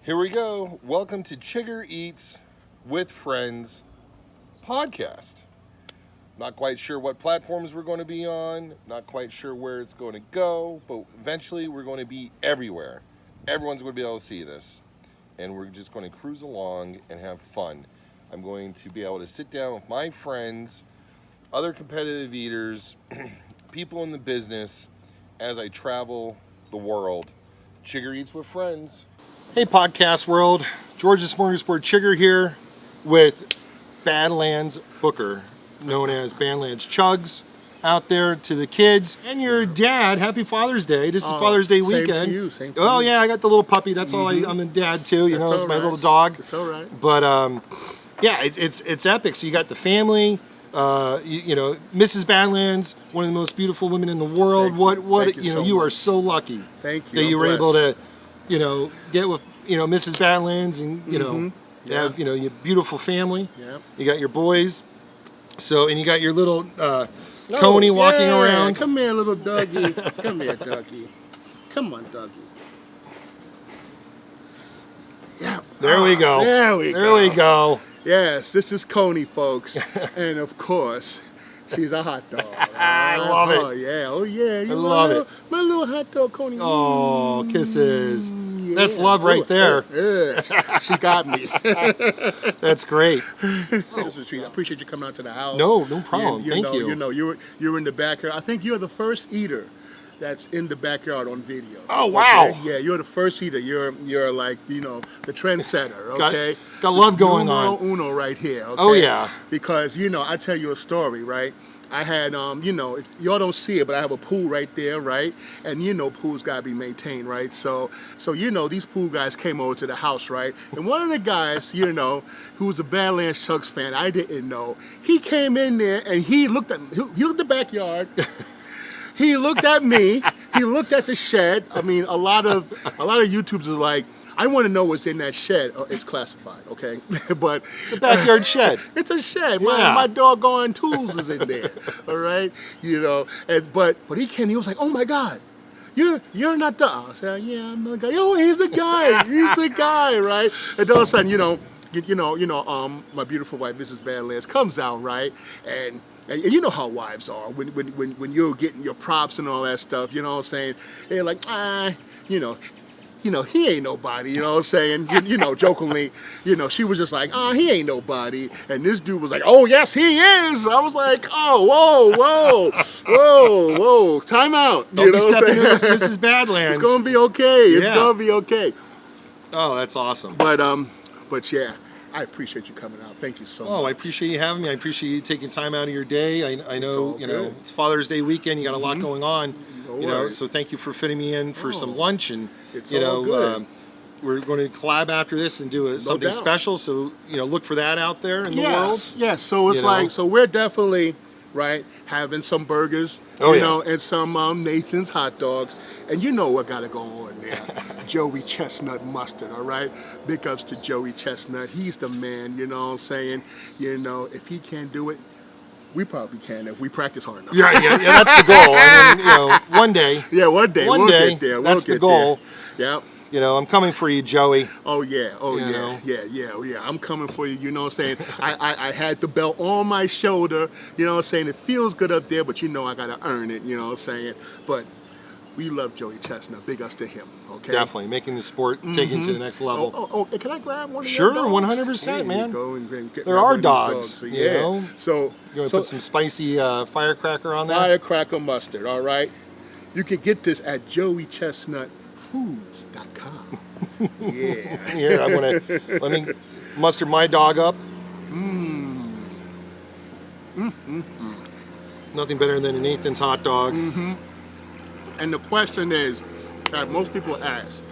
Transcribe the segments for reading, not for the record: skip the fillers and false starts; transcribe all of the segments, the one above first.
Here we go. Welcome to Chiger Eats with Friends podcast. Not quite sure what platforms we're going to be on. Not quite sure where it's going to go. But eventually we're going to be everywhere. Everyone's going to be able to see this. And we're just going to cruise along and have fun. I'm going to be able to sit down with my friends, other competitive eaters, people in the business as I travel the world. Chiger Eats with Friends. Hey podcast world, George the Smorgasbord Chiger here with Badlands Booker, known as BadlandsChugs, out there to the kids and your dad. Happy Father's Day. This is Father's Day weekend. Same to you, same to you. you. Yeah, I got the little puppy. That's all. I'm a dad too. You know, it's my little dog. It's all right. But yeah, it's epic. So you got the family. You know, Mrs. Badlands, one of the most beautiful women in the world. Thank you you know, so you much. are so lucky. Thank you. That you were able blessed. to, you know, get with, you know, Mrs. Badlands and, you know, have, you know, your beautiful family. Yep. You got your boys. So, and you got your little Coney walking around. Come here, little doggy. Come here, doggy. Come on, doggy. Yeah. There we go. There we go. Yes, this is Coney, folks. And of course, she's a hot dog. I love it. Oh, yeah. Oh, yeah. I love it. My little hot dog, Coney. Oh, kisses. Yeah. That's love right there. Yeah. She got me. That's great. This is a treat. I appreciate you coming out to the house. No problem. Thank you. You know, you're in the backyard. I think you're the first eater that's in the backyard on video. Oh, wow. Okay? Yeah, you're the first eater. You're like, you know, the trendsetter, okay? Got love going Numero on. uno right here, okay? Oh, yeah. Because, you know, I tell you a story, right? I had, you know, if y'all don't see it, but I have a pool right there, right? And you know, pools gotta be maintained, right? So you know, these pool guys came over to the house, right? And one of the guys, you know, who was a BadlandsChugs fan, I didn't know. He came in there and he looked at the backyard. He looked at me. He looked at the shed. I mean, a lot of YouTubers are like, I want to know what's in that shed. Oh, it's classified, okay? But It's a backyard shed. It's a shed. Yeah. My doggone tools is in there. All right, you know. But he came. He was like, "Oh my God, you're not the." I said, "Yeah, I'm the guy." Oh, he's the guy. He's the guy, right? And all of a sudden, you know, my beautiful wife, Mrs. Badlands, comes out, right, and you know how wives are when you're getting your props and all that stuff. You know what I'm saying? They're like, you know, he ain't nobody, you know what I'm saying? You know, jokingly, you know, she was just like, he ain't nobody. And this dude was like, oh, yes, he is. I was like, oh, whoa, time out. Don't be stepping into Mrs. Badlands. It's going to be okay. It's Yeah. going to be okay. Oh, that's awesome. But yeah, I appreciate you coming out. Thank you so much. Oh, I appreciate you having me. I appreciate you taking time out of your day. I know, you know, it's Father's Day weekend. You got a lot going on. No you know, worries. so thank you for fitting me in for some lunch, and It's you all know, good. we're going to collab after this and do something doubt. special. So you know, look for that out there in the world. Yes, so it's You like, know? so we're definitely, right, having some burgers, Oh, you yeah. know, and some Nathan's hot dogs. And you know what got to go on there. Joey Chestnut Mustard, all right? Big ups to Joey Chestnut. He's the man, you know what I'm saying? You know, if he can't do it, we probably can if we practice hard enough. Yeah, that's the goal. I mean, you know, one day. Yeah, one day we'll get there. That's the goal. Yeah. You know, I'm coming for you, Joey. Oh yeah, You know? yeah. I'm coming for you. You know what I'm saying? I had the belt on my shoulder. You know what I'm saying? It feels good up there, but you know I gotta earn it. You know what I'm saying? But we love Joey Chestnut. Big ups to him. Okay. Definitely making the sport take it to the next level. Oh, can I grab one of Sure, your dogs? 100%, There you man. go and get There grab are one of these dogs, So, you yeah. know? So You want to put some spicy firecracker on there? firecracker mustard. All right. You can get this at joeychestnutfoods.com. Yeah. Here, let me mustard my dog up. Nothing better than a Nathan's hot dog. And the question is, that most people ask,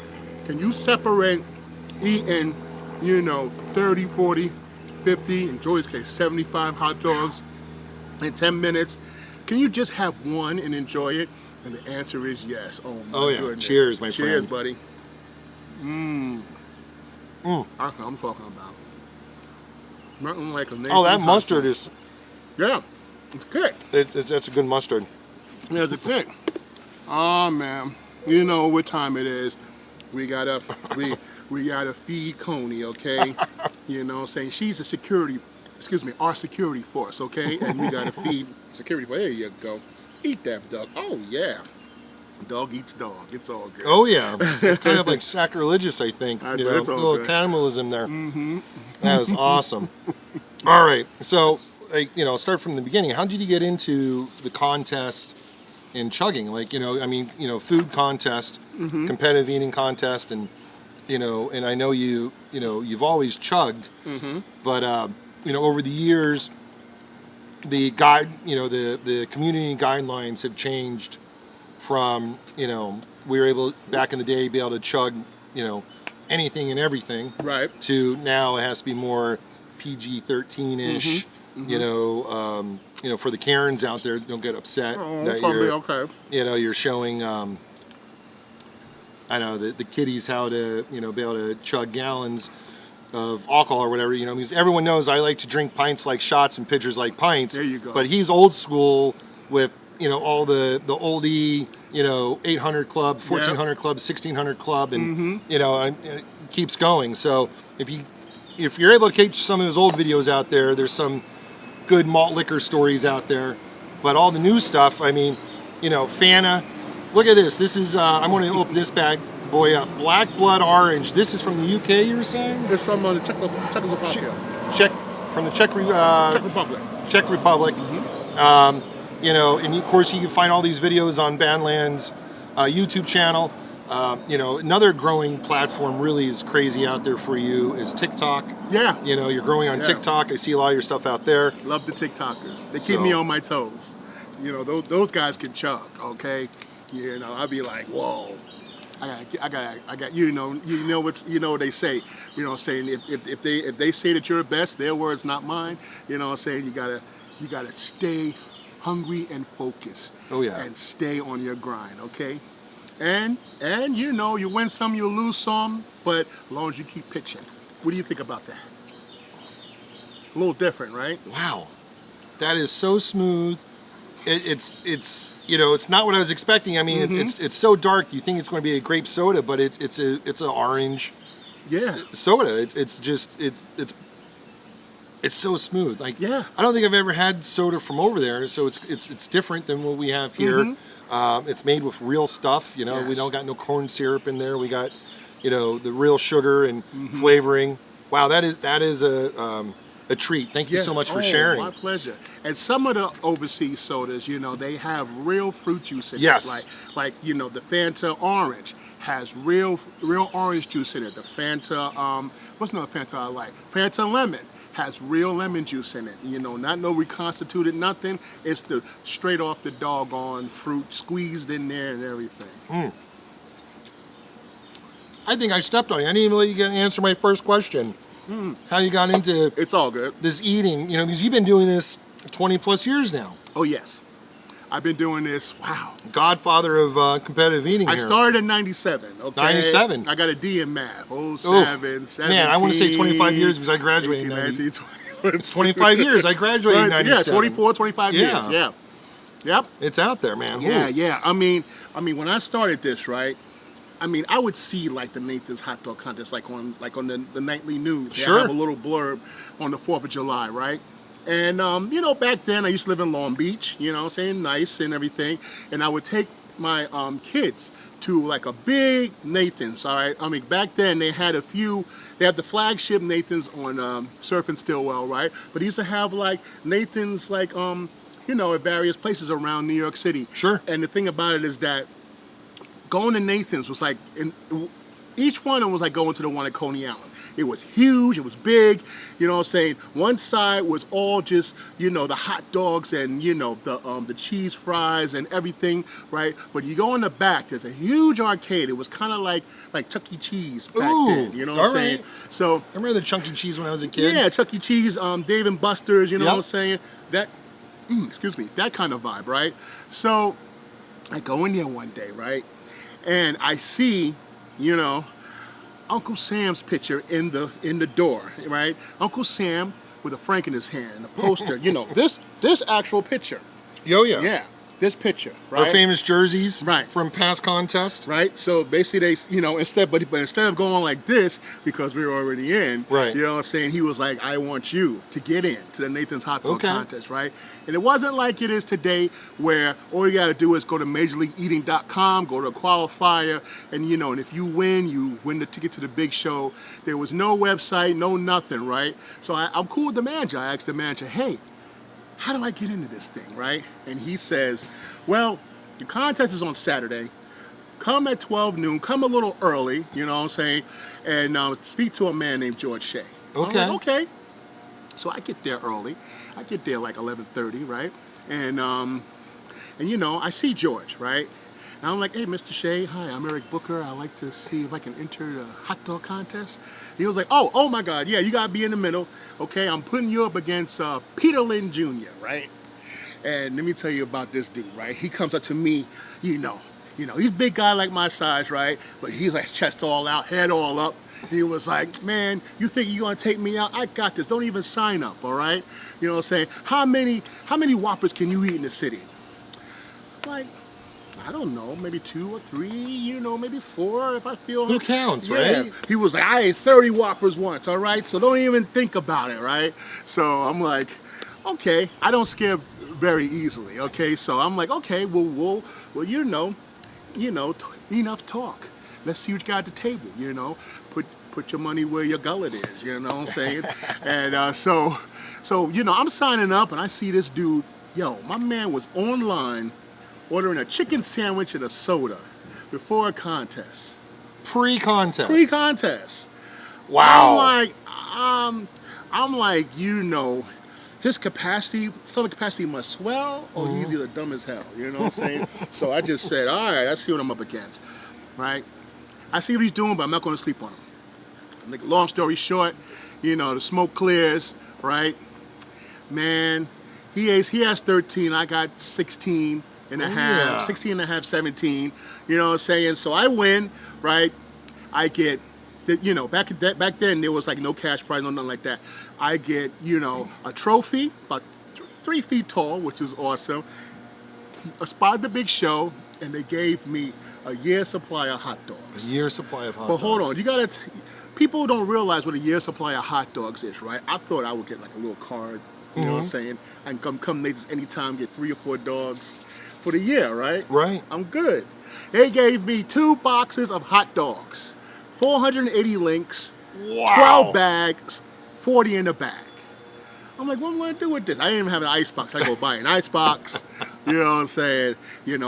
can you separate eating, you know, 30, 40, 50, in Joey's case, 75 hot dogs in 10 minutes? Can you just have one and enjoy it? And the answer is yes. Oh my yeah. goodness. Cheers, my Cheers, friend. buddy. That's what I'm talking about. Nothing like a Nathan's Oh, that hot mustard dog. is, Yeah, it's good. that's a good mustard. There's a kick. Oh man, you know what time it is. We We gotta feed Coney, okay? You know what I'm saying? She's a security, our security force, okay? And we gotta feed security force. There you go. Eat that, dog. Oh, yeah. Dog eats dog. It's all good. Oh yeah, it's kind of like sacrilegious, I think. I You know, know, it's all a little good. cannibalism there. Mm-hmm. That was awesome. All right, so start from the beginning. How did you get into the contest in chugging? Like, food contest, competitive eating contest, and and I know you've always chugged, but over the years, the the community guidelines have changed from, we were able back in the day be able to chug, anything and everything, Right. to now it has to be more PG-13-ish. For the Karens out there, don't get upset that you're, okay. you're showing, the kiddies how to, be able to chug gallons of alcohol or whatever, because everyone knows I like to drink pints like shots and pitchers like pints. There you go. But he's old school with, all the oldie, 800 club, 1400 club, 1600 club, and, and it keeps going. So if you're able to catch some of his old videos out there, there's some good malt liquor stories out there. But all the new stuff, Fanta, look at this. This is, I'm going to open this bad boy up. Black Blood Orange. This is from the UK, you were saying? It's from the Czechoslovakia. From the Czech Republic. Czech Republic. And of course you can find all these videos on Badlands YouTube channel. Another growing platform really is crazy out there for you is TikTok. Yeah. You're growing on TikTok. I see a lot of your stuff out there. Love the TikTokers. They keep me on my toes. Those guys can chug, okay? I'd be like, whoa. I got. What they say. Saying if they say that you're the best, their words, not mine. Saying you gotta stay hungry and focused. Oh yeah. And stay on your grind, okay? And you win some, you lose some, but as long as you keep pitching. What do you think about that? A little different, right? Wow, that is so smooth. It's not what I was expecting. I mean, it's so dark. You think it's going to be a grape soda, but it's an orange. Yeah. Soda. It's so smooth. Like, yeah. I don't think I've ever had soda from over there, so it's different than what we have here. It's made with real stuff. Yes. We don't got no corn syrup in there. We got, the real sugar and flavoring. Wow, that is a treat. Thank you so much for sharing. My pleasure. And some of the overseas sodas, they have real fruit juice in Yes. it. Like the Fanta Orange has real orange juice in it. The Fanta, what's another Fanta I like? Fanta Lemon has real lemon juice in it. Not no reconstituted nothing. It's the straight off the doggone fruit squeezed in there and everything. I think I stepped on you. I didn't even let you answer my first question. How you got into It's all good. this eating, because you've been doing this 20 plus years now. Oh yes. I've been doing this, wow. Godfather of competitive eating I here. started in 97, okay? 97. I got a D in math. 07, 17. Man, I want to say 25 years because I graduated in 18, 90. 19, It's 25 years. I graduated in 97. Yeah, 24, 25 years. Yeah. Yep. It's out there, man. Yeah, Ooh. yeah. I mean, when I started this, right? I would see like the Nathan's hot dog contest, like on the nightly news. They Sure. have a little blurb on the 4th of July, right? And back then I used to live in Long Beach, saying nice and everything. And I would take my kids to like a big Nathan's, all right? Back then they had the flagship Nathan's on Surf and Stillwell, right? But they used to have like Nathan's like at various places around New York City. Sure. And the thing about it is that going to Nathan's was like, each one was like going to the one at Coney Island. It was huge, it was big, One side was all just, the hot dogs and, the cheese fries and everything, right? But you go in the back, there's a huge arcade. It was kind of like Chuck E. Cheese back then, you know what I'm saying? Right. So I remember the Chunky Cheese when I was a kid. yeah, Chuck E. Cheese, Dave and Buster's, you know Yep. what I'm saying? That, that kind of vibe, right? So I go in there one day, right? And I see, Uncle Sam's picture in the door, right? Uncle Sam with a Frank in his hand, a poster, this actual picture. Yo, yeah. Yeah. this picture, Our right? famous jerseys, Right. from past contests. Right, so basically they, instead of going like this because we were already in, Right. you know what I'm saying, he was like, I want you to get in to the Nathan's Hot Dog Okay. Contest, right? And it wasn't like it is today where all you gotta do is go to MajorLeagueEating.com, go to a qualifier, and and if you win the ticket to the big show. There was no website, no nothing, right? So I'm cool with the manager. I asked the manager, hey, how do I get into this thing, right? And he says, well, the contest is on Saturday. Come at 12 noon. Come a little early, you know what I'm saying? And speak to a man named George Shea. Okay. I'm like, okay. So I get there early. I get there like 11:30, right? And I see George, right? And I'm like, hey, Mr. Shea, hi, I'm Eric Booker. I'd like to see if I can enter the hot dog contest. He was like, oh my God, yeah, you gotta be in the middle. Okay, I'm putting you up against Peter Lynn Jr., right? And let me tell you about this dude, right? He comes up to me, he's a big guy like my size, right? But he's like chest all out, head all up. He was like, man, you think you're gonna take me out? I got this. Don't even sign up, all right? You know what I'm saying? How many Whoppers can you eat in the city? Like, I don't know, maybe 2 or 3, maybe 4 if I feel. Who counts, yeah. right? He was like, I ate 30 Whoppers once, all right? So don't even think about it, right? So I'm like, okay, I don't scare very easily, okay? So I'm like, okay, well, enough talk. Let's see what you got at the table, Put your money where your gullet is, you know what I'm saying? And so I'm signing up and I see this dude, my man was online ordering a chicken sandwich and a soda before a contest. Pre-contest. Pre-contest. Wow. I'm like, his stomach capacity must swell, or he's either dumb as hell, you know what I'm saying? So I just said, all right, let's see what I'm up against, right? I see what he's doing, but I'm not going to sleep on him. Like, long story short, the smoke clears, right? Man, he has 13, I got 16 and a half, 16 and a half, 17, you know what I'm saying? So I win, right? I get, back then there was like no cash prize, no nothing like that. I get, a trophy, about 3 feet tall, which is awesome. A spot at the big show, and they gave me a year's supply of hot dogs. A year's supply of hot dogs. But hold on, people don't realize what a year's supply of hot dogs is, right? I thought I would get like a little card, you know what I'm saying? I can come Nathan's anytime, get 3 or 4 dogs for the year, right? Right. I'm good. They gave me 2 boxes of hot dogs, 480 links, Wow. 12 bags, 40 in the bag. I'm like, what am I gonna do with this? I didn't even have an ice box. I go buy an ice box, you know what I'm saying?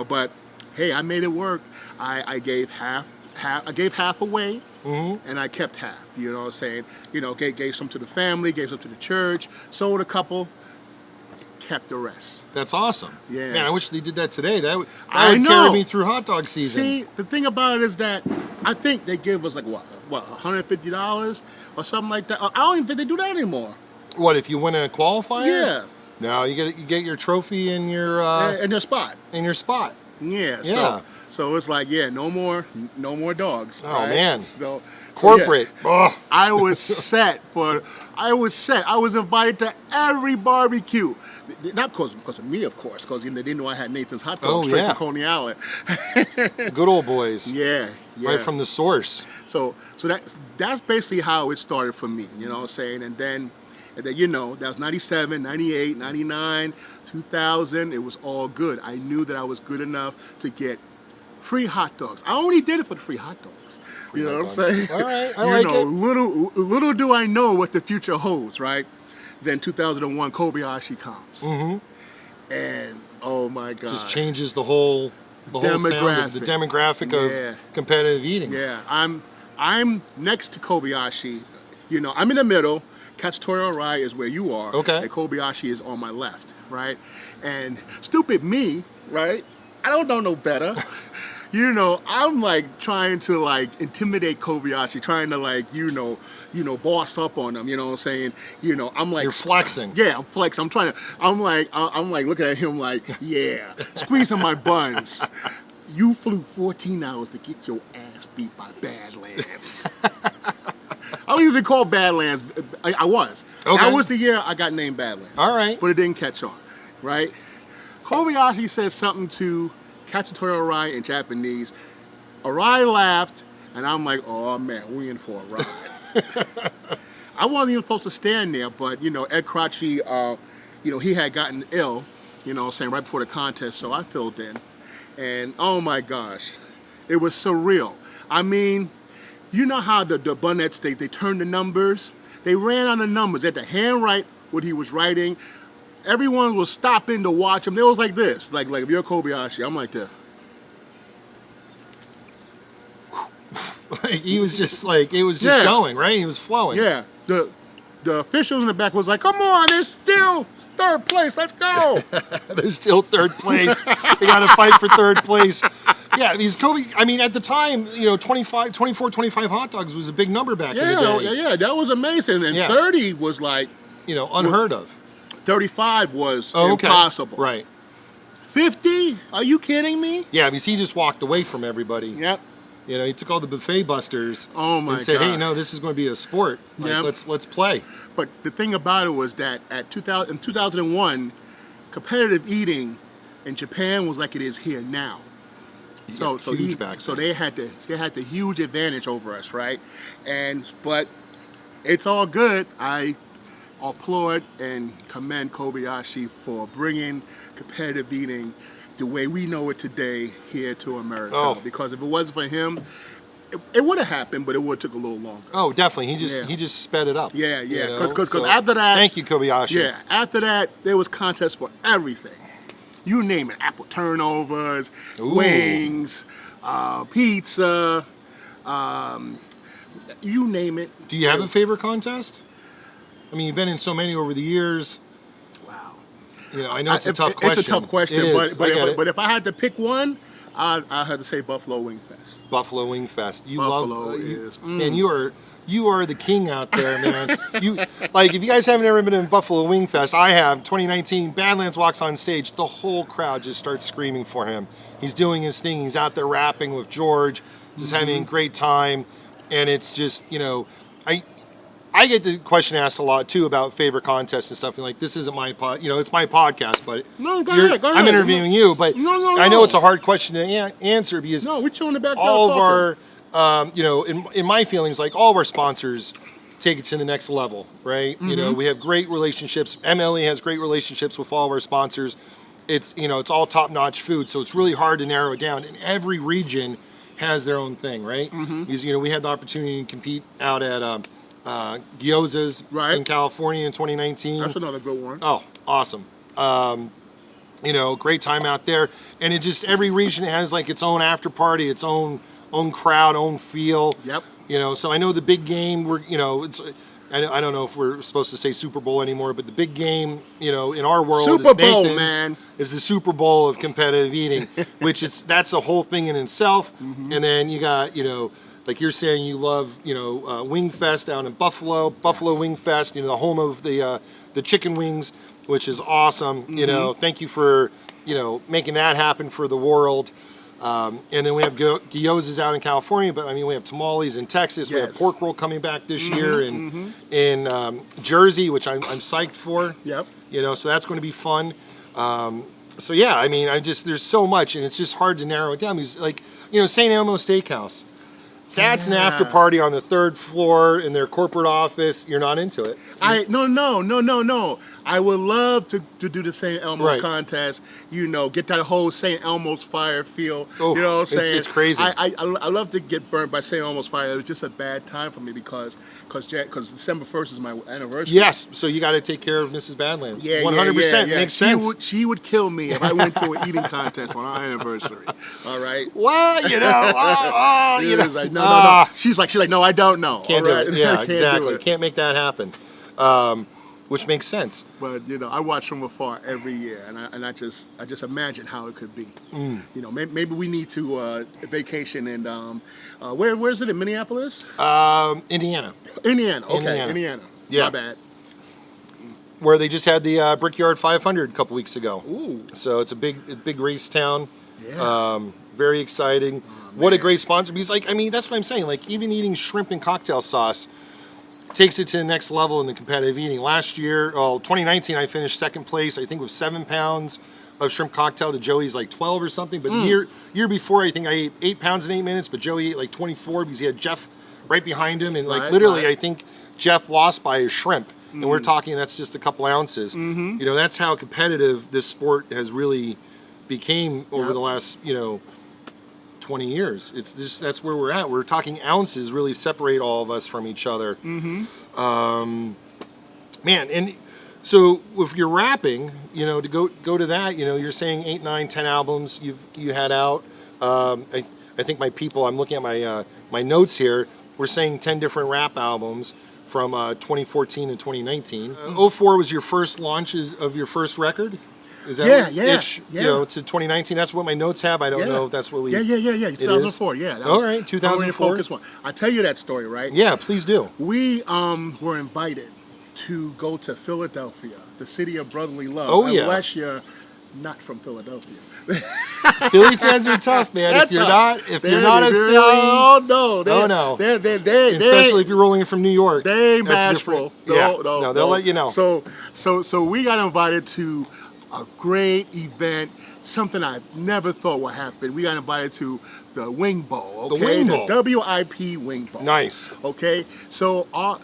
But hey, I made it work. I gave half. I gave half away, and I kept half. You know what I'm saying? Gave some to the family, gave some to the church, sold a couple, kept the rest. That's awesome. Yeah. Man, I wish they did that today. That would I know. carry me through hot dog season. See, the thing about it is that I think they give us like what, $150 or something like that. I don't even think they do that anymore. What, if you win a qualifier? Yeah. No, you get your trophy in your In their spot. in your spot. Yeah. Yeah. So it's like, no more dogs. Oh right? man. So Corporate. yeah. I was set. I was invited to every barbecue. Not because of me, of course, because they didn't know I had Nathan's hot dogs straight from Coney Island. Good old boys. Yeah. Right from the source. So that's basically how it started for me, you know what I'm saying? And then that was 97, 98, 99, 2000. It was all good. I knew that I was good enough to get free hot dogs. I only did it for the free hot dogs. You know what I'm saying? All right, I like it. Little do I know what the future holds, right? Then 2001, Kobayashi comes. And oh my God. Just changes the whole sound of the demographic of competitive eating. Yeah, I'm next to Kobayashi. I'm in the middle. Cacciatore Rye is where you are. Okay. And Kobayashi is on my left, right? And stupid me, right? I don't know no better. I'm like trying to like intimidate Kobayashi, trying to like, boss up on him, you know what I'm saying? I'm like, you're flexing. Yeah, I'm flexing. I'm like looking at him like, yeah, squeezing my buns. You flew 14 hours to get your ass beat by Badlands. I don't even call Badlands. I was. Okay. That was the year I got named Badlands. All right. But it didn't catch on, right? Kobayashi said something to Katsuyori Arai in Japanese. Arai laughed, and I'm like, oh man, we in for a ride. I wasn't even supposed to stand there, but Ed Crotchy, he had gotten ill, right before the contest, so I filled in. And oh my gosh, it was surreal. I mean, you know how the Bunnettes, they turn the numbers? They ran on the numbers. They had to handwrite what he was writing. Everyone was stopping to watch him. It was like this, like if you're Kobayashi, I'm like this. He was just going, right? He was flowing. Yeah. The officials in the back was like, come on, there's still third place, let's go. There's still third place. We got to fight for third place. Yeah, because Kobe, I mean, at the time, 24, 25 hot dogs was a big number back in the day. Yeah, that was amazing. And 30 was like, unheard of. 35 was impossible. Right. 50? Are you kidding me? Yeah, because he just walked away from everybody. Yep. He took all the buffet busters and said, hey, no, this is going to be a sport. Let's play. But the thing about it was that in 2001, competitive eating in Japan was like it is here now. So they had the huge advantage over us, right? But it's all good. I applaud and commend Kobayashi for bringing competitive eating the way we know it today here to America. Oh. Because if it wasn't for him, it would have happened, but it would have took a little longer. Oh, definitely. He just sped it up. Yeah. Because after that, thank you, Kobayashi. Yeah. After that, there was contests for everything. You name it: apple turnovers, wings, pizza, you name it. Do you have a favorite contest? I mean, you've been in so many over the years. Wow. I know it's a tough question. It's a tough question, but if I had to pick one, I had to say Buffalo Wing Fest. Buffalo Wing Fest. Man, you are the king out there, man. If you guys haven't ever been in Buffalo Wing Fest, I have. 2019, Badlands walks on stage. The whole crowd just starts screaming for him. He's doing his thing. He's out there rapping with George, just having a great time. And it's just, I get the question asked a lot too about favorite contests and stuff. And like, this isn't my it's my podcast, but go ahead. I'm interviewing you. But I know it's a hard question to answer because we're chilling the back all of our, in my feelings, like all of our sponsors take it to the next level, right? We have great relationships. MLE has great relationships with all of our sponsors. It's it's all top-notch food, so it's really hard to narrow it down. And every region has their own thing, right? Because we had the opportunity to compete out at Gyoza's in California in 2019. That's another good one. Oh, awesome. Great time out there. And it just, every region has like its own after party, its own crowd, own feel. Yep. So I know the big game, it's, I don't know if we're supposed to say Super Bowl anymore, but the big game, in our world Super Bowl, man, is the Super Bowl of competitive eating, which that's a whole thing in itself. And then you got, like you're saying, you love, Wing Fest down in Buffalo Wing Fest, the home of the chicken wings, which is awesome. Thank you for, making that happen for the world. And then we have gyozas out in California, but I mean, we have tamales in Texas. Yes. We have pork roll coming back this year in Jersey, which I'm psyched for. Yep. So that's going to be fun. So yeah, I mean, there's so much, and it's just hard to narrow it down. Because like, St. Elmo Steakhouse, that's an after party on the 3rd floor in their corporate office. You're not into it. No. I would love to do the St. Elmo's contest. Get that whole St. Elmo's fire feel. Oh, you know what I'm saying? It's crazy. I love to get burnt by St. Elmo's fire. It was just a bad time for me because December 1st is my anniversary. Yes, so you got to take care of Mrs. Badlands. 100% makes sense. She would kill me if I went to an eating contest on our anniversary. All right. Well, Like, no. She's like, no, I don't know. Can't all right? do it. Yeah, Can't exactly. do it. Can't make that happen. Which makes sense. But I watch from afar every year, and I just imagine how it could be. Maybe we need to vacation and where's it in Minneapolis? Indiana. Indiana. Okay, Indiana. Yeah. My bad. Where they just had the Brickyard 500 a couple weeks ago. Ooh. So it's a big race town. Yeah. Very exciting. What a great sponsor. Because that's what I'm saying. Like, even eating shrimp and cocktail sauce takes it to the next level in the competitive eating. Last year, 2019, I finished 2nd place, I think with 7 pounds. of shrimp cocktail to Joey's like 12 or something. But year before, I think I ate 8 pounds in 8 minutes, but Joey ate like 24 because he had Jeff right behind him, and like literally, I think Jeff lost by a shrimp. And we're talking that's just a couple ounces. You know, that's how competitive this sport has really became over the last 20 years. It's just that's where we're at. We're talking ounces really separate all of us from each other. Man, and so if you're rapping, to go to that, you're saying 8, 9, 10 albums you had out. I think my people, I'm looking at my notes here. We're saying 10 different rap albums from 2014 and 2019. 04 was your first launches of your first record. Is that to 2019? That's what my notes have. I don't know if that's what we. Yeah. 2004. Yeah. All right, 2004. I'll tell you that story, right? Yeah, please do. We were invited to go to Philadelphia, the city of brotherly love. Oh yeah. Unless you're not from Philadelphia. Philly fans are tough, man. If you're not a Philly, no. Especially if you're rolling in from New York. They ain't bashful. No, they'll let you know. So we got invited to a great event, something I never thought would happen. We got invited to the Wing Bowl, okay? The Wing Bowl. The WIP Wing Bowl. Nice. Okay, so our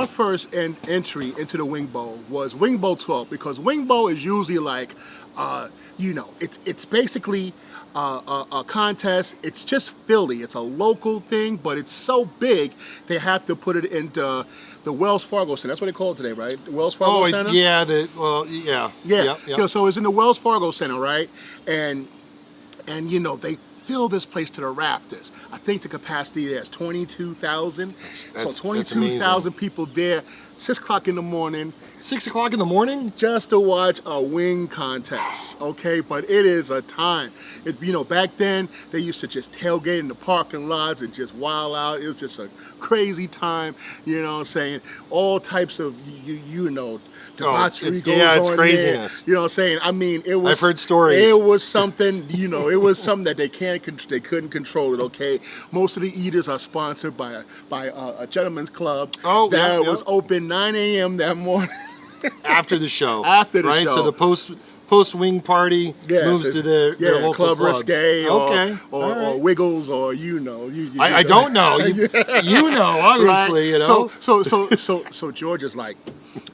first entry into the Wing Bowl was Wing Bowl 12, because Wing Bowl is usually like, it's basically a contest. It's just Philly. It's a local thing, but it's so big they have to put it into the Wells Fargo Center. That's what they call it today, right? The Wells Fargo Center? Yeah. Yeah. So it's in the Wells Fargo Center, right? And they fill this place to the rafters. I think the capacity there is 22,000. So 22,000 people there, 6 o'clock in the morning. 6 o'clock in the morning? Just to watch a wing contest, okay? But it is a time. Back then, they used to just tailgate in the parking lots and just wild out. It was just a crazy time, you know what I'm saying? All types of, debauchery goes on. It's craziness. There. You know what I'm saying? I mean, it was. I've heard stories. It was something. It was something that they couldn't control it. Okay, most of the eaters are sponsored by a gentleman's club that was open 9 a.m. that morning. After the show. After the show. Right. So the post wing party moves to their local Club clubs. Risque or Wiggles or I don't know. Obviously, right? So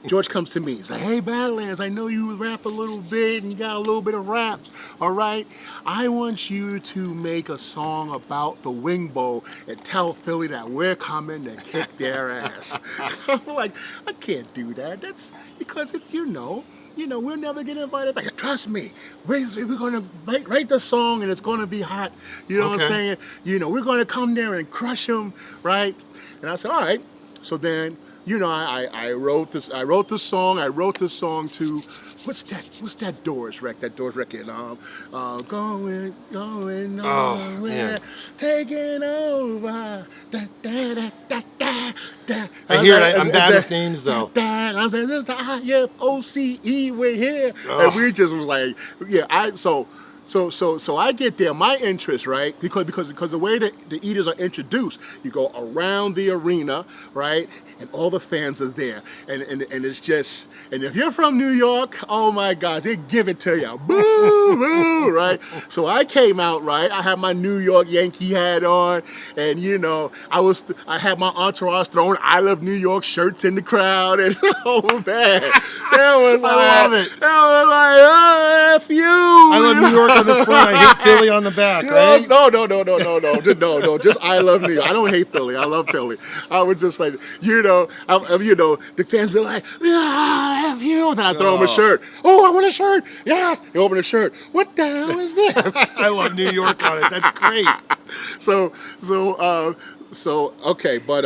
George comes to me. He's like, "Hey, Badlands, I know you rap a little bit and you got a little bit of raps. All right, I want you to make a song about the Wing Bowl and tell Philly that we're coming to kick their ass." I'm like, I can't do that. That's because it's we'll never get invited back. Trust me, we're going to write the song and it's going to be hot. You know what I'm saying? We're going to come there and crush them, right? And I said, all right. So then, I wrote the song. I wrote the song to what's that Doors record? That Doors record. Going nowhere, taking over. I hear it. I'm bad with names though. I was like, this is the IFOCE. We're here, and we just was like, So I get there, my interest, right? Because the way that the eaters are introduced, you go around the arena, right? And all the fans are there. And it's just, and if you're from New York, oh my gosh, they give it to you. Boo, boo, right? So I came out, right? I had my New York Yankee hat on, and I had my entourage throwing I Love New York shirts in the crowd, and oh man, that was like, I love it. That was like, oh, F you. I love New York on the front, I hate Philly on the back, right? No, just I love New York. I don't hate Philly. I love Philly. I was just like, the fans be like, yeah, F you. Then I throw them a shirt. Oh, I want a shirt. Yes. You open a shirt. What the hell is this? I love New York on it. That's great. Okay, but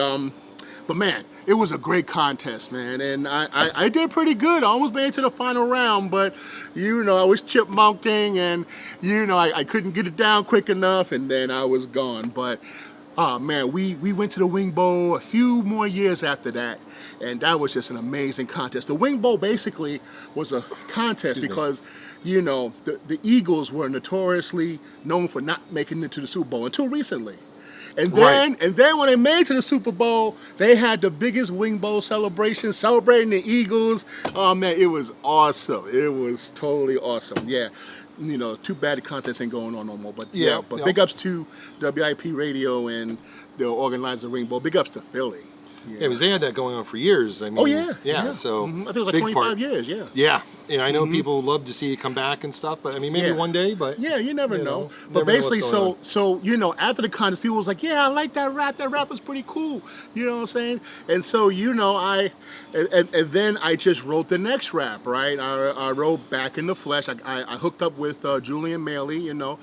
man, it was a great contest, man, and I did pretty good. I almost made it to the final round, but I was chipmunking, and I couldn't get it down quick enough, and then I was gone. But man, we went to the Wing Bowl a few more years after that, and that was just an amazing contest. The Wing Bowl basically was a contest because the Eagles were notoriously known for not making it to the Super Bowl until recently. And then when they made it to the Super Bowl, they had the biggest Wing Bowl celebration, celebrating the Eagles. Oh man, it was awesome. It was totally awesome. Yeah. You know, too bad the contest ain't going on no more. But big ups to WIP Radio and the organizer Ring Bowl. Big ups to Philly. Yeah, because they had that going on for years. I mean, so I think it was like 25 years. Yeah, and I know people love to see it come back and stuff, but I mean, maybe one day. But you never know. But basically, so you know, after the contest, people was like, "Yeah, I like that rap. That rap was pretty cool." You know what I'm saying? And so you know, and then I just wrote the next rap. Right? I wrote Back in the Flesh. I hooked up with Julian Maley. You know,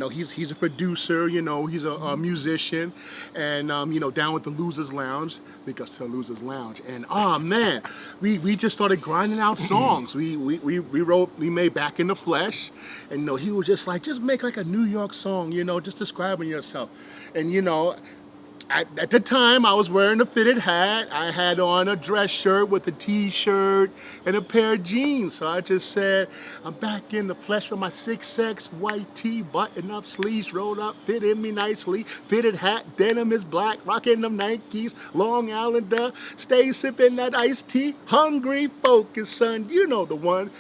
he's a producer. You know, he's a musician, and you know, down with the Losers Lounge. Because to Losers Lounge, and oh man, we just started grinding out songs. We made Back in the Flesh, and you know, he was just like, just make like a New York song, you know, just describing yourself. And you know, at the time I was wearing a fitted hat. I had on a dress shirt with a t-shirt and a pair of jeans. So I just said, I'm back in the flesh with my 6X white tee, button up, sleeves rolled up, fit in me nicely, fitted hat, denim is black, rocking them Nikes, Long Islander, stay sipping that iced tea, hungry focus, son, you know the one.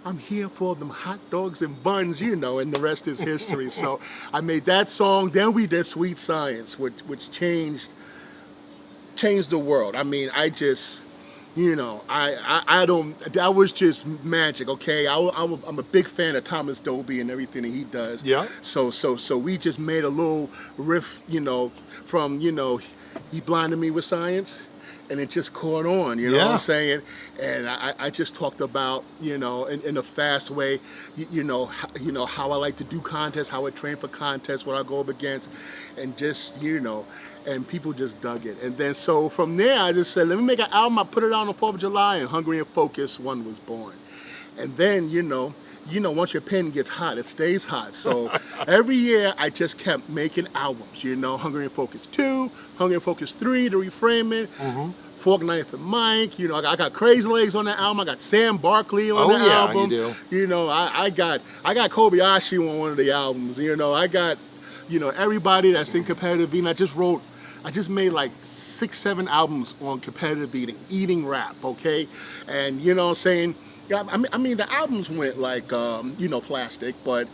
I'm here for them hot dogs and buns, you know, and the rest is history. So I made that song. Then we did Sweet Science, which changed the world. I mean, I just, you know, I don't, that was just magic, okay? I'm a big fan of Thomas Dolby and everything that he does. Yeah. So we just made a little riff, you know, from, you know, he blinded me with science. And it just caught on, you know what I'm saying? And I just talked about, you know, in a fast way, you know how I like to do contests, how I train for contests, what I go up against, and just, you know, and people just dug it. And then so from there, I just said, let me make an album. I put it out on the 4th of July, and Hungry and Focused 1 was born. And then, you know, once your pen gets hot, it stays hot. So every year I just kept making albums, you know, Hungry and Focused 2, Hungry and Focused 3, The Reframing, Fork, Knife, and Mike. You know, I got Crazy Legs on the album. I got Sam Barkley on the album. You do. You know, I got Kobayashi on one of the albums. You know, I got, you know, everybody that's in competitive beating. I just made like 6, 7 albums on competitive beating, eating rap, okay? And you know what I'm saying? Yeah, I mean, the albums went like, you know, plastic, but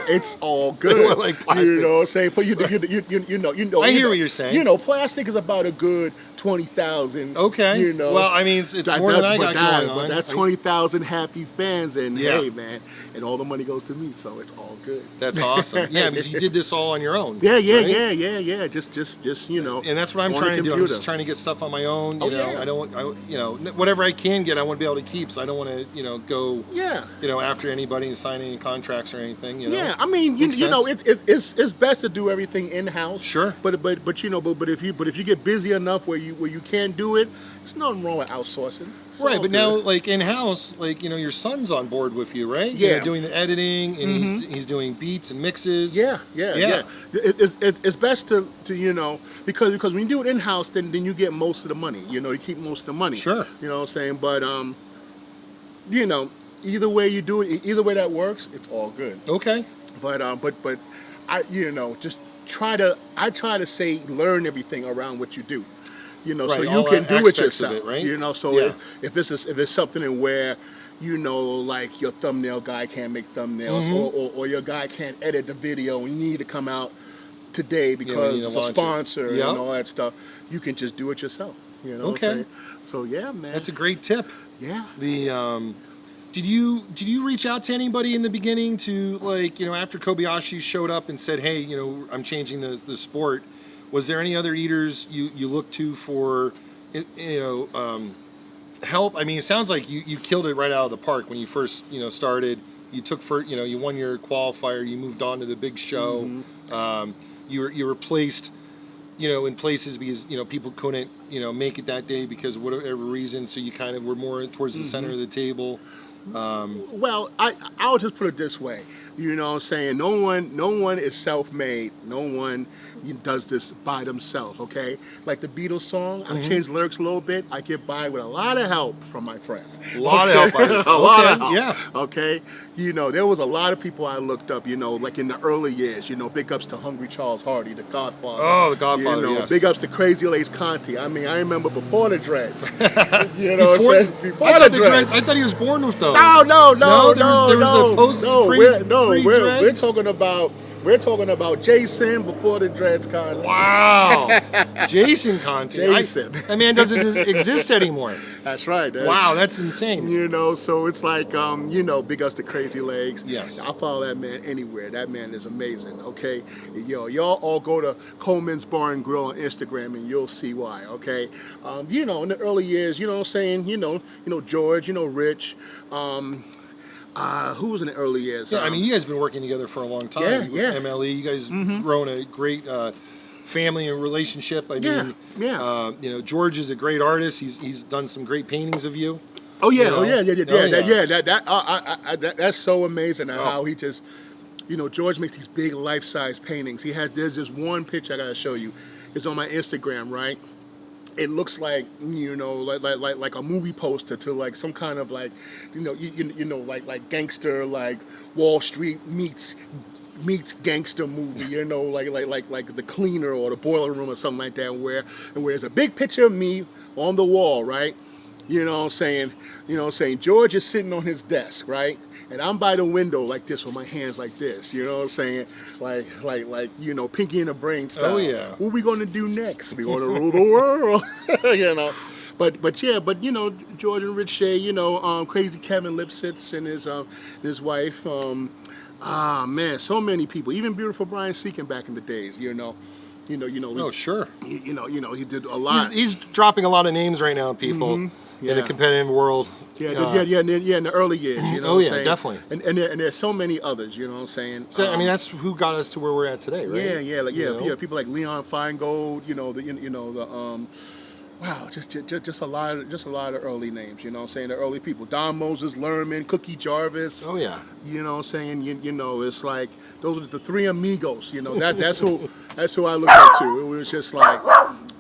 it's all good. They went like plastic. You know what I'm saying? But you know. I hear what you're saying. You know, plastic is about a good 20,000. Okay. You know. Well, I mean, it's more than I got going on. But that's 20,000 happy fans, and hey, man, and all the money goes to me, so it's all good. That's awesome. Yeah, because you did this all on your own. Yeah. Right? Just you know. And that's what I'm trying to do. I'm just trying to get stuff on my own. You know, I don't, you know, whatever I can get, I want to be able to keep. So I don't want to, you know, go, you know, after anybody and sign any contracts or anything. You know. Yeah, I mean, you know, it's best to do everything in house. Sure. But you know, but if you get busy enough where you can't do it, there's nothing wrong with outsourcing. Right, but now, like in-house, like, you know, your son's on board with you, right? Yeah. You know, doing the editing, and he's doing beats and mixes. Yeah. It's best to you know, because when you do it in-house, then you get most of the money. You know, you keep most of the money. Sure. You know what I'm saying? But, you know, either way you do it, either way that works, it's all good. Okay. But I, you know, just try to say, learn everything around what you do. You know, so you can do it yourself. Right? You know, so if it's something in where, you know, like your thumbnail guy can't make thumbnails, or your guy can't edit the video and you need to come out today because it's a sponsor and all that stuff, you can just do it yourself. You know what I'm saying? So yeah, man. That's a great tip. Yeah. The did you reach out to anybody in the beginning to, like, you know, after Kobayashi showed up and said, hey, you know, I'm changing the sport? Was there any other eaters you looked to for, you know, help? I mean, it sounds like you killed it right out of the park when you first, you know, started. You took you know, you won your qualifier. You moved on to the big show. You were placed, you know, in places because, you know, people couldn't, you know, make it that day because of whatever reason. So you kind of were more towards the center of the table. Well, I'll just put it this way. You know what I'm saying? No one is self-made. No one does this by themselves, okay? Like the Beatles song, I've changed lyrics a little bit. I get by with a lot of help from my friends. A lot of help. A lot of help. Yeah. Okay? You know, there was a lot of people I looked up, you know, like in the early years, you know, big ups to Hungry Charles Hardy, the Godfather. Oh, the Godfather, You know, yes. big ups to Crazy Lace Conti. I mean, I remember before the dreads. You know what I'm saying? Before I the thought dreads. I thought he was born with those. No, there was a post we're talking about Jason before the dreads Conti. Wow, Jason Conti. Jason. That man doesn't exist anymore. That's right. Wow, that's insane. You know, so it's like, you know, big ups to Crazy Legs. Yes. I follow that man anywhere. That man is amazing, okay? Yo, y'all all go to Coleman's Bar and Grill on Instagram and you'll see why, okay? You know, in the early years, you know what I'm saying? You know, George, you know, Rich, who was in the early years? Yeah, I mean, you guys have been working together for a long time. Yeah. MLE, you guys grown a great family and relationship. I mean, you know, George is a great artist. He's done some great paintings of you. Oh yeah, You know? That's so amazing how he just, you know, George makes these big life-size paintings. There's just one picture I gotta show you. It's on my Instagram, right? It looks like, you know, like a movie poster to like some kind of like, you know, like gangster, like Wall Street meets gangster movie, you know, like The Cleaner or The Boiler Room or something like that, where there's a big picture of me on the wall, right? You know what I'm saying? You know what I'm saying? George is sitting on his desk, right? And I'm by the window like this with my hands like this, you know what I'm saying? Like, you know, Pinky and the Brain style. Oh, yeah. What are we going to do next? We're going to rule the world, you know? But you know, George and Rich Shea, you know, Crazy Kevin Lipsitz and his wife, man, so many people, even beautiful Brian Seekin back in the days, you know. Oh, sure. You know, he did a lot. He's dropping a lot of names right now, people, in a competitive world. In the early years, you know. Oh, what I'm yeah, saying? definitely. And there's so many others, you know what I'm saying? So I mean, that's who got us to where we're at today, right? Yeah, people like Leon Feingold, you know, wow, just a lot of early names, you know what I'm saying? The early people. Don Moses, Lerman, Cookie Jarvis. Oh yeah. You know what I'm saying? You know, it's like those are the three amigos, you know. That's who I look up to.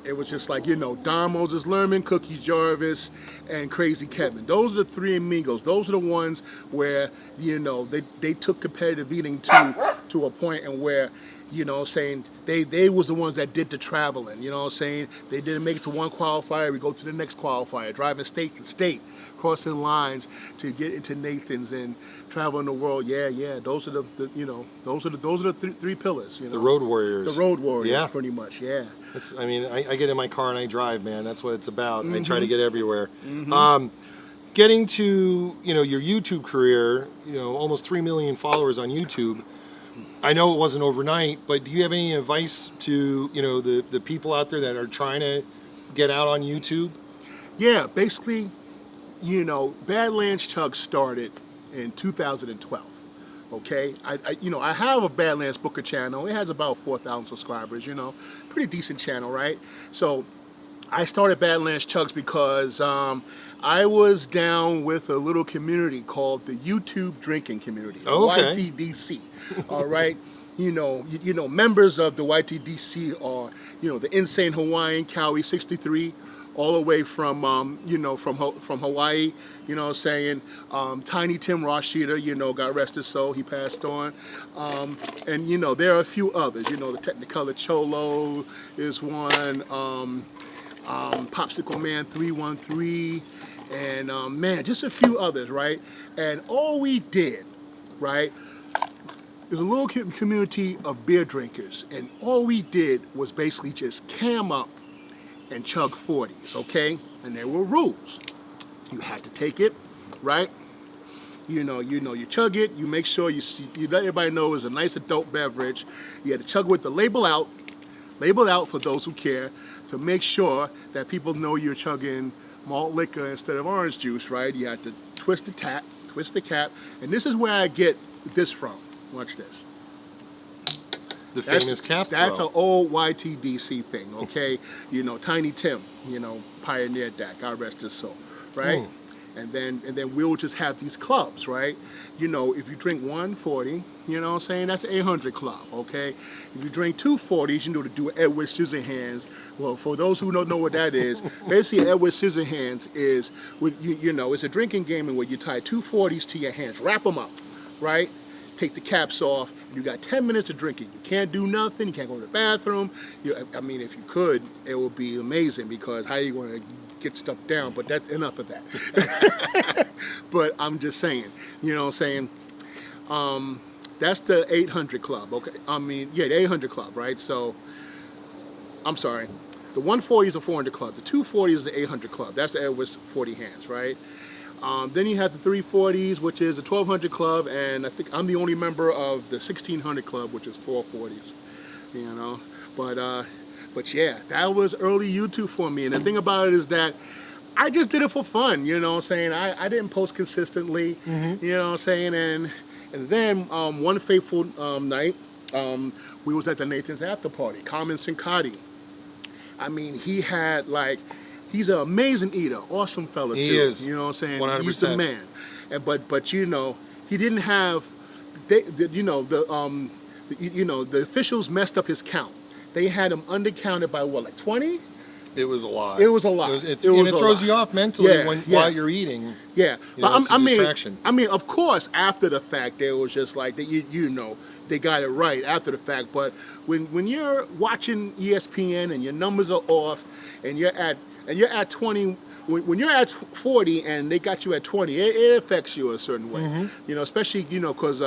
It was just like, you know, Don Moses, Lerman, Cookie Jarvis, and Crazy Kevin. Those are the three amigos. Those are the ones where, you know, they took competitive eating to a point and where, you know what I'm saying, they was the ones that did the traveling, you know what I'm saying? They didn't make it to one qualifier, we go to the next qualifier, driving state to state, crossing lines to get into Nathan's and traveling the world. Yeah, those are the you know, those are the three pillars, you know. The Road Warriors. The Road Warriors, yeah. pretty much, yeah. I mean, I get in my car and I drive, man. That's what it's about. I try to get everywhere. Getting to, you know, your YouTube career, you know, almost 3 million followers on YouTube. I know it wasn't overnight, but do you have any advice to, you know, the people out there that are trying to get out on YouTube? Yeah, basically, you know, BadlandsChugs started in 2012. Okay, I have a Badlands Booker channel. It has about 4,000 subscribers. You know, pretty decent channel, right? So I started BadlandsChugs because I was down with a little community called the YouTube Drinking Community, YTDC. All right, you know, members of the YTDC are, you know, the Insane Hawaiian Cowie 63, all the way from you know, from Hawaii. You know what I'm saying? Tiny Tim Rashida, you know, God rest his soul, he passed on. And, you know, there are a few others. You know, the Technicolor Cholo is one. Popsicle Man 313. And, man, just a few others, right? And all we did, right, is a little community of beer drinkers. And all we did was basically just cam up and chug 40s, okay? And there were rules. You had to take it, right? You know, you chug it. You make sure you let everybody know it's a nice adult beverage. You had to chug with the label out for those who care, to make sure that people know you're chugging malt liquor instead of orange juice, right? You had to twist the cap, and this is where I get this from. Watch this. The famous cap throw. That's an old YTDC thing, okay? You know, Tiny Tim, you know, pioneered that. God rest his soul, right? then we'll just have these clubs, right? You know, if you drink 140, you know what I'm saying, that's an 800 club, okay? If you drink 240s, you know to do Edward Scissorhands. Well, for those who don't know what that is, basically Edward Scissorhands is, you know, it's a drinking game in where you tie 240s to your hands, wrap them up, right? Take the caps off. You got 10 minutes of drinking. You can't do nothing. You can't go to the bathroom. I mean, if you could, it would be amazing, because how are you going to get stuff down? But that's enough of that. But I'm just saying, you know what I'm saying? That's the 800 club, okay? I mean, yeah, the 800 club, right? So, I'm sorry. The 140 is a 400 club. The 240 is the 800 club. That's the Edwards 40 hands, right? Then you have the 340s, which is a 1200 club, and I think I'm the only member of the 1600 club, which is 440s, you know. But yeah, that was early YouTube for me. And the thing about it is that I just did it for fun, you know what I'm saying? I didn't post consistently, you know what I'm saying? And then one fateful night, we was at the Nathan's after party, Carmen Sincati. I mean, he had like, he's an amazing eater, awesome fella too. He is. You know what I'm saying? 100%. He's the man. But you know, he didn't have, the officials messed up his count. They had him undercounted by what, like 20? It was a lot. It was a lot. It throws you off mentally while you're eating. Yeah, you know, but I mean, of course, after the fact, there was just like you know, they got it right after the fact. But when you're watching ESPN and your numbers are off, and you're at 20. When you're at 40 and they got you at 20, it affects you a certain way. You know, especially, you know, because,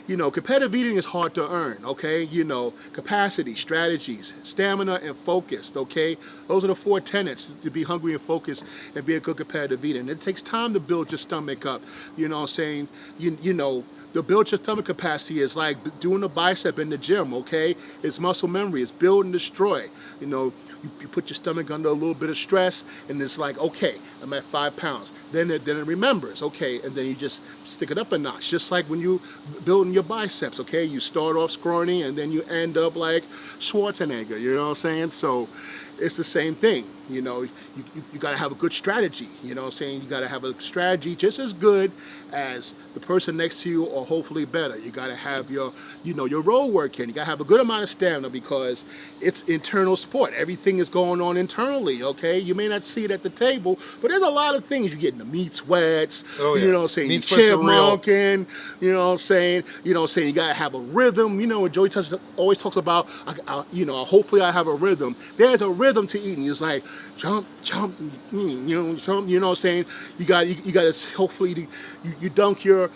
you know, competitive eating is hard to earn, okay? You know, capacity, strategies, stamina, and focus, okay? Those are the 4 tenets to be hungry and focused and be a good competitive eater. And it takes time to build your stomach up, you know what I'm saying? You know, to build your stomach capacity is like doing a bicep in the gym, okay? It's muscle memory. It's build and destroy. You know, you put your stomach under a little bit of stress, and it's like, okay, I'm at 5 pounds. Then it remembers, okay, and then you just stick it up a notch. Just like when you building your biceps, okay? You start off scrawny, and then you end up like Schwarzenegger, you know what I'm saying? So it's the same thing. You know, you got to have a good strategy. You know what I'm saying? You got to have a strategy just as good as the person next to you, or hopefully better. You got to have your road work in. You got to have a good amount of stamina, because it's internal sport. Everything is going on internally, okay? You may not see it at the table, but there's a lot of things. You're getting the meat sweats, oh, yeah. You know what I'm saying? Meat sweats are real. Chipmunking, you know what I'm saying? You know what I'm saying? You got to have a rhythm. You know what Joey always talks about, you know, hopefully I have a rhythm. There's a rhythm to eating. It's like, jump, jump, you know, jump, you know what I'm saying? You got to hopefully you dunk your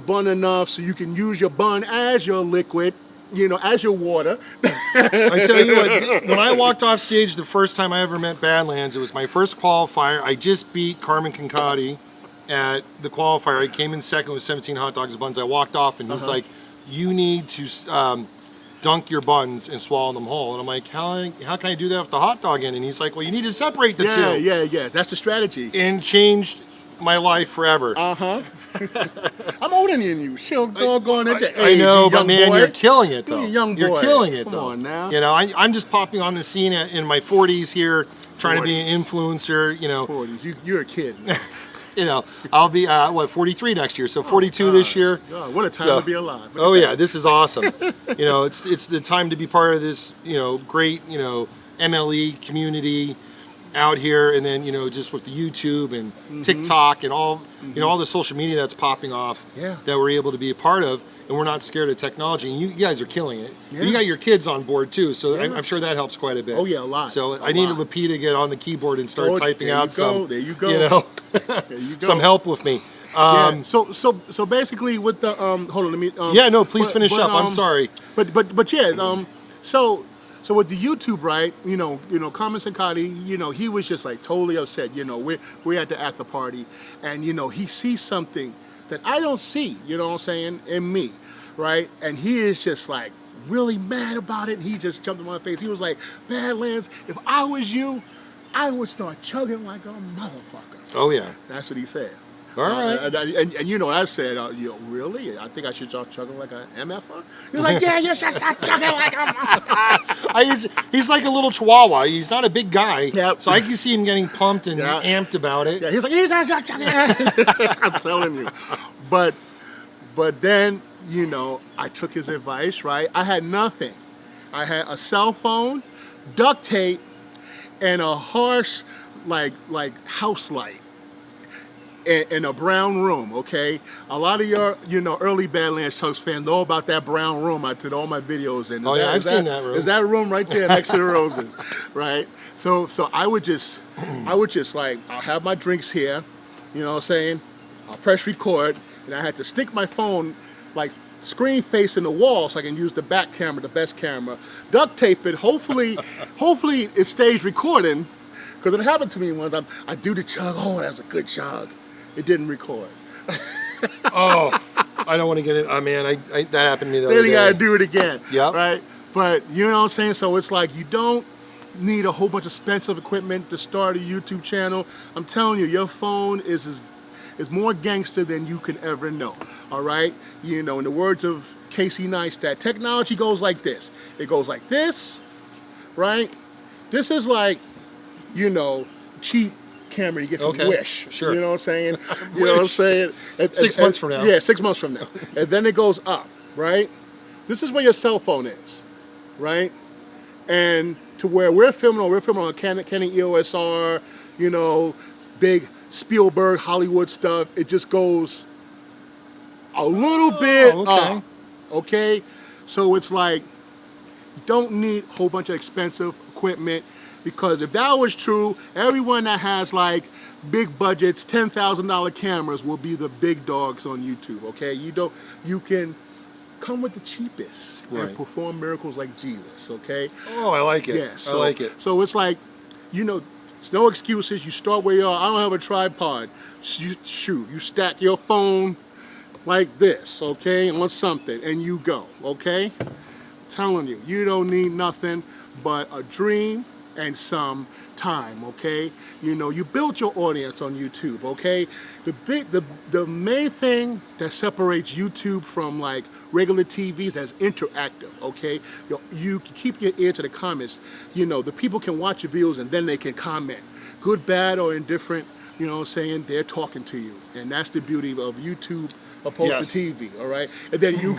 bun enough so you can use your bun as your liquid, you know, as your water. I tell you what, when I walked off stage the first time I ever met Badlands, it was my first qualifier. I just beat Carmen Concati at the qualifier. I came in second with 17 hot dogs and buns. I walked off, and he's like, you need to dunk your buns and swallow them whole. And I'm like, how can I do that with the hot dog in? And he's like, well, you need to separate the two. Yeah. That's the strategy. And changed my life forever. I'm older than you. She'll go on into age. I know, but man, boy. you're killing it though. You're a young boy. You're killing it Come though. on now. You know, I'm just popping on the scene in my 40s here, trying to be an influencer. You know, 40s. You're a kid. You know, I'll be 43 next year, so 42 this year. God, what a time to be alive. Oh yeah, this is awesome. You know, it's the time to be part of this, you know, great, you know, MLE community out here, and then, you know, just with the YouTube and TikTok and all, you know, all the social media that's popping off that we're able to be a part of, and we're not scared of technology. And you guys are killing it. Yeah. You got your kids on board too, so I'm sure that helps quite a bit. Oh yeah, a lot. So I need Lapita to get on the keyboard and start typing out some. There you go. You know, there you go. some help with me. So basically with the hold on, let me yeah, no, please finish up. I'm sorry. But yeah, so with the YouTube, right? You know, Carmen Sincati, you know, he was just like totally upset. You know, we're at the after party, and you know, he sees something that I don't see. You know what I'm saying? In me, right? And he is just like really mad about it. And he just jumped in my face. He was like, Badlands, if I was you, I would start chugging like a motherfucker. Oh yeah. That's what he said. All right. And you know, I said, you know, really? I think I should start chugging like an MFR? He's like, yeah, you should start chugging like a He's like a little chihuahua. He's not a big guy. Yep. So I can see him getting pumped and Yeah. amped about it. Yeah, he's like, he's not chugging. I'm telling you. But then, you know, I took his advice, right? I had nothing. I had a cell phone, duct tape, and a harsh, like house light in a brown room, okay? A lot of your, you know, early BadlandsChugs fans know about that brown room I did all my videos in. I've seen that room. Is that room right there next to the roses, right? So I would just like, I'll have my drinks here, you know what I'm saying? I'll press record, and I had to stick my phone like screen facing the wall so I can use the back camera, the best camera, duct tape it, hopefully it stays recording, because it happened to me once. I do the chug, oh, that was a good chug. It didn't record. Oh, I don't want to get it. Oh, man, that happened to me the other Then day. you gotta do it again, Yep. right? But you know what I'm saying? So it's like, you don't need a whole bunch of expensive equipment to start a YouTube channel. I'm telling you, your phone is more gangster than you can ever know, all right? You know, in the words of Casey Neistat, technology goes like this. It goes like this, right? This is like, you know, cheap camera you get from Okay, Wish. sure. You know what I'm saying? You know what I'm saying? 6 months from now. Yeah, 6 months from now. And then it goes up, right? This is where your cell phone is, right? And to where we're filming on a Canon EOS R, you know, big Spielberg Hollywood stuff. It just goes a little bit okay. up, okay? So it's like, you don't need a whole bunch of expensive equipment, because if that was true, everyone that has like big budgets, $10,000 cameras will be the big dogs on YouTube, okay? You can come with the cheapest Right. and perform miracles like Jesus, okay? Oh, I like it. Yeah, I like it. So it's like, you know, it's no excuses. You start where you are. I don't have a tripod. You stack your phone like this, okay, on something, and you go, okay? I'm telling you, you don't need nothing but a dream and some time, okay? You know, you build your audience on YouTube, okay? The main thing that separates YouTube from like regular TVs is interactive, okay? You keep your ear to the comments. You know, the people can watch your videos and then they can comment. Good, bad, or indifferent, you know what I'm saying? They're talking to you. And that's the beauty of YouTube opposed Yes. to TV, all right? And then you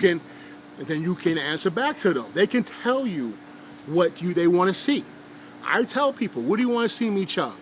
can answer back to them. They can tell you what they want to see. I tell people, what do you want to see me chug?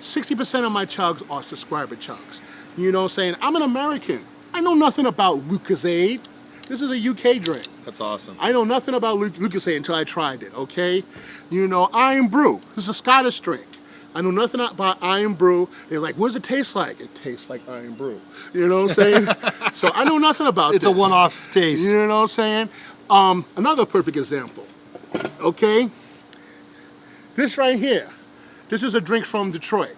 60% of my chugs are subscriber chugs. You know what I'm saying? I'm an American. I know nothing about Lucozade. This is a UK drink. That's awesome. I know nothing about Lucozade until I tried it, okay? You know, Iron Brew. This is a Scottish drink. I know nothing about Iron Brew. They're like, what does it taste like? It tastes like Iron Brew. You know what I'm saying? So I know nothing about It's this. a one-off taste. You know what I'm saying? Another perfect example, okay? This right here, this is a drink from Detroit.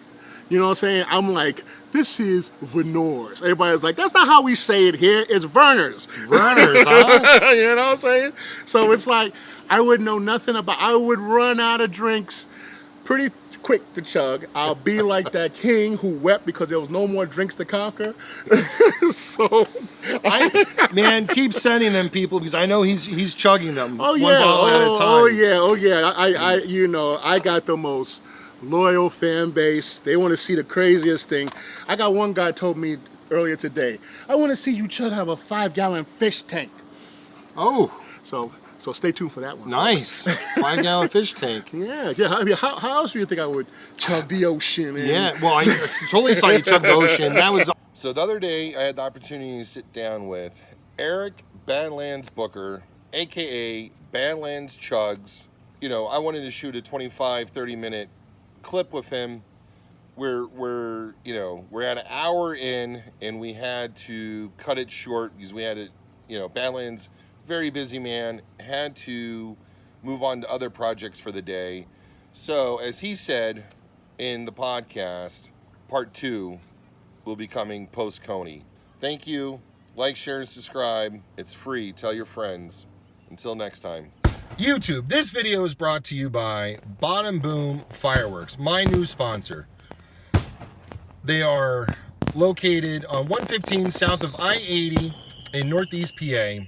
You know what I'm saying? I'm like, this is Vernors. Everybody's like, that's not how we say it here. It's Verner's. Verner's, huh? You know what I'm saying? So it's like, I would know nothing about, I would run out of drinks pretty quick to chug. I'll be like that king who wept because there was no more drinks to conquer. So, Man, keep sending them people, because I know he's chugging them oh one yeah, bottle at a time. oh yeah. I you know, I got the most loyal fan base. They want to see the craziest thing. I got one guy told me earlier today, I want to see you chug out of a 5-gallon fish tank. Oh, So stay tuned for that one. nice. 5-gallon fish tank. Yeah. I mean, how else do you think I would chug the ocean? Man? Yeah, well, I totally saw you chug the ocean. That was So the other day, I had the opportunity to sit down with Eric Badlands Booker, aka BadlandsChugs. You know, I wanted to shoot a 25, 30-minute clip with him. We're at an hour in, and we had to cut it short because we had to, Badlands, very busy man, had to move on to other projects for the day. So as he said in the podcast, part 2 will be coming post Coney. Thank you. Like, share, and subscribe. It's free. Tell your friends. Until next time. YouTube, this video is brought to you by Bottom Boom Fireworks, my new sponsor. They are located on 115 south of I-80 in Northeast PA.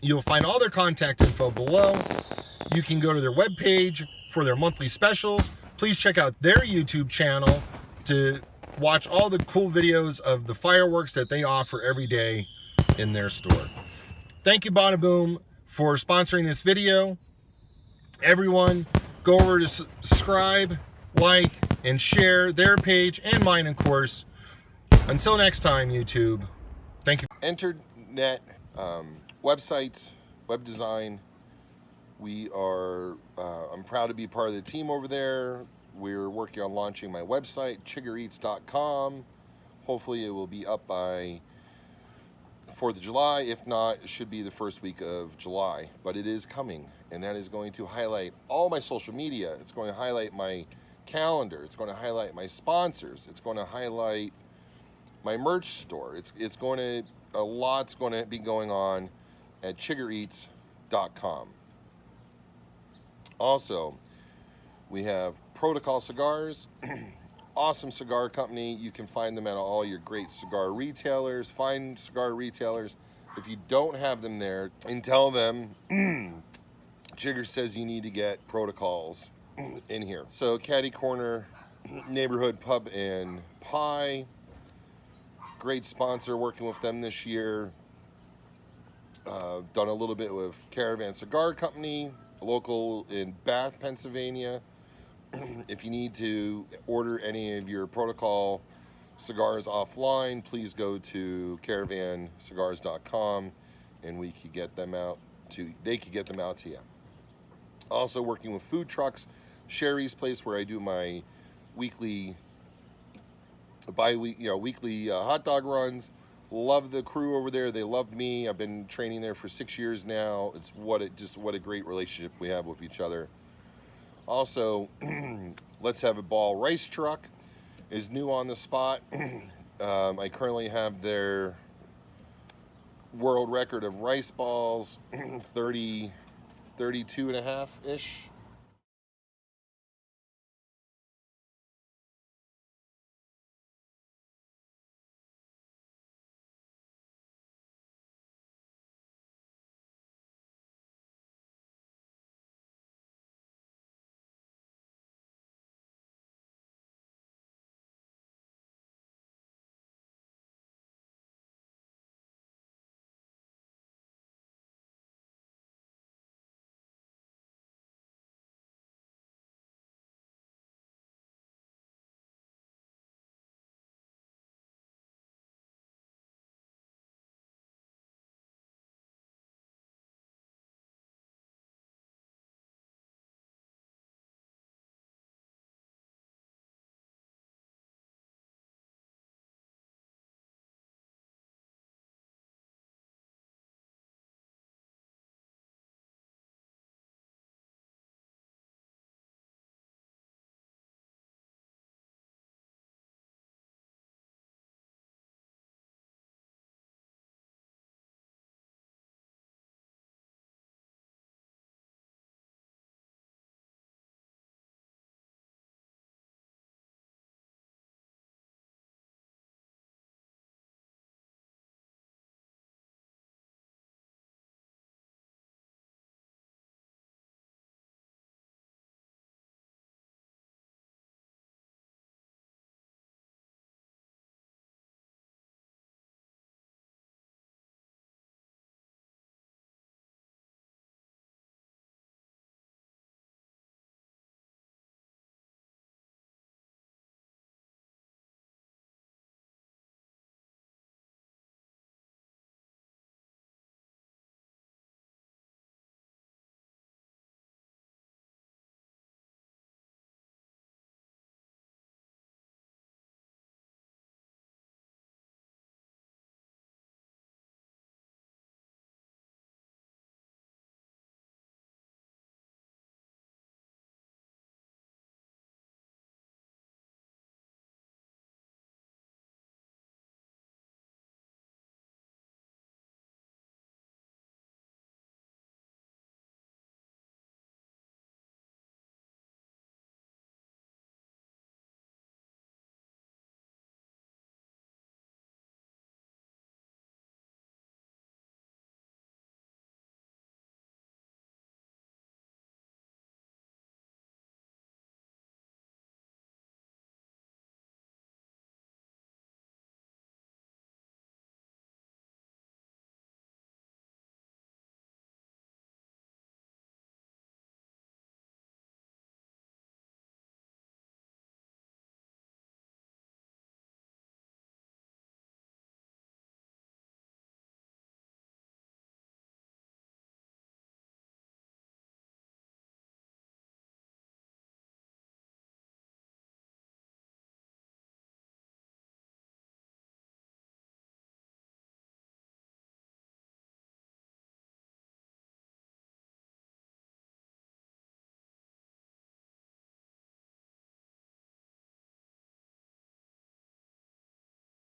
You'll find all their contact info below. You can go to their webpage for their monthly specials. Please check out their YouTube channel to watch all the cool videos of the fireworks that they offer every day in their store. Thank you, Bada Boom, for sponsoring this video. Everyone, go over to subscribe, like, and share their page and mine, of course. Until next time, YouTube. Thank you. Internet, websites, web design. I'm proud to be part of the team over there. We're working on launching my website, chigereats.com. Hopefully it will be up by 4th of July. If not, it should be the first week of July. But it is coming, and that is going to highlight all my social media. It's going to highlight my calendar. It's going to highlight my sponsors. It's going to highlight my merch store. A lot's going to be going on at chigereats.com. Also, we have Protocol Cigars, awesome cigar company. You can find them at all your great cigar retailers, fine cigar retailers. If you don't have them there, and tell them Chiger says you need to get Protocols in here. So Caddy Corner Neighborhood Pub and Pie, great sponsor, working with them this year. Done a little bit with Caravan Cigar Company, local in Bath, Pennsylvania. If you need to order any of your Protocol cigars offline, please go to caravancigars.com and they could get them out to you. Also working with food trucks, Sherry's place, where I do my weekly hot dog runs. Love the crew over there. They love me. I've been training there for 6 years now. What a great relationship we have with each other. Also, Let's Have a Ball Rice Truck is new on the spot. I currently have their world record of rice balls, 32 and a half-ish.